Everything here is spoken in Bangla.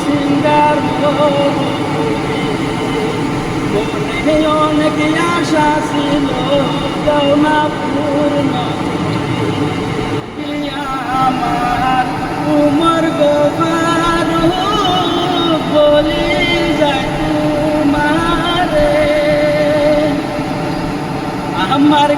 সিঙ্গার মনে অনেক আশা ছিল যাও না পূর্ণ আমার উমর গোবার বলি যায় তোমারে আমার